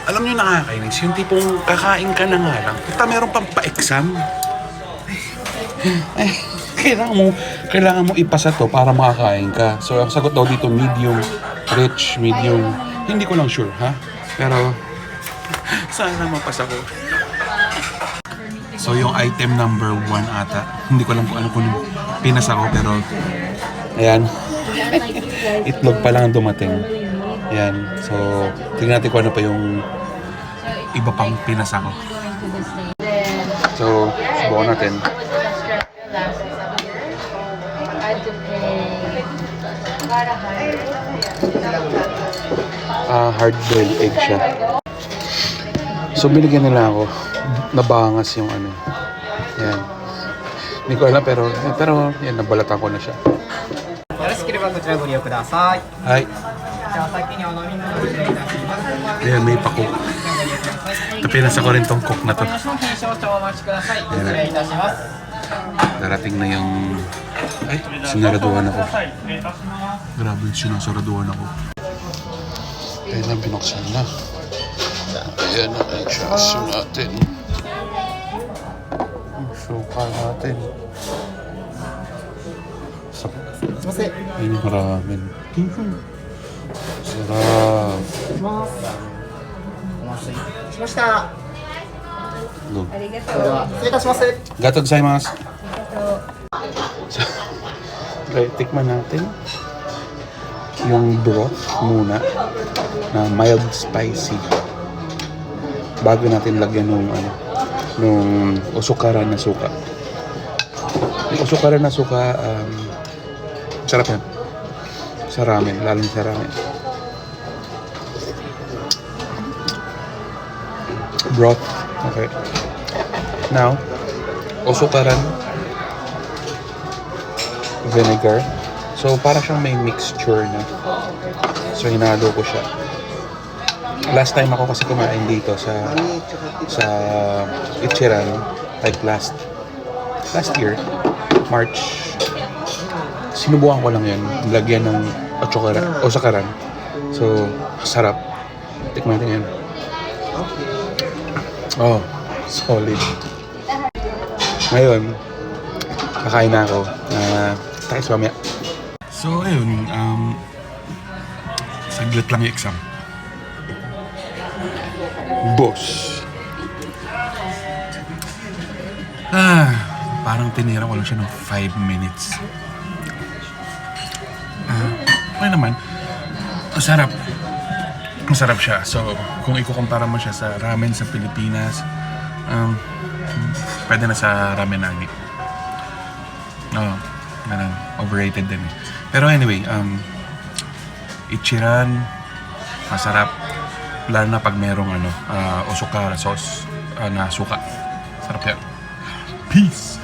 Alam nyo nakakainis, yung tipong kakain ka na nga lang, puta meron pang pa-exam. Ay, kailangan mo ipasa to para makakain ka. So, ang sagot daw dito, medium, rich, medium. Hindi ko lang sure, ha? Pero, sana mapasa ko. So, yung item number 1 ata, hindi ko alam kung ano kung pinasa ko, pero, ayan. Itlog pa lang dumating. Ayan. So, tingnan natin kung ano pa yung iba pang pinasa ko. So, subukan natin. Hard-boiled egg siya. So, binigyan nila ako. Nabangas yung ano. Yan. Hindi ko alam pero yan, nabalatan ko na siya. よろしければこちらご利用ください。 Hi. じゃあ先にお飲み物を失礼いたします。 Ayan, may pa-cook. Ito, pinasa ko rin tong cook na to. お話の検証してお待ちください。失礼いたします。 Darating na yung... Ay, sinaraduhan ako. Grabe, sinasaraduhan ako. Ayan na, binuksan na. Ayan na, i-chaso natin. Suka natin. Ay, maraming. Sarap. お待たせしました。 Go. それでは失礼いたします。 Gato gozaimasu. Okay, tikman natin yung broth muna na mild spicy bago natin lagyan nung usukaran na suka. Yung usukaran na suka, sarap yan. Sa ramen, lalong sa ramen. Broth. Okay. Now, usukaran, vinegar. So, para siyang may mixture na. So, hinalo ko siya. Last time ako kasi kumain dito sa Ichiran, like last year, March. Sinubukan ko lang yan. Lagyan ng osakaran. So, sarap. Tikman natin yan. Oh, solid. Ngayon, kakain na ako. Tayo mamaya. So, ayun. Saglit lang yung exam. Boss. Parang tinira ko lang siya ng 5 minutes. Okay naman. Masarap. Masarap siya. So, kung ikukumpara mo siya sa ramen sa Pilipinas, pwede na sa ramenagi. Oo, ganun. Overrated din eh. Pero anyway, Ichiran, masarap. Lalo na pag merong osukara sauce na suka. Sarap yan. Peace!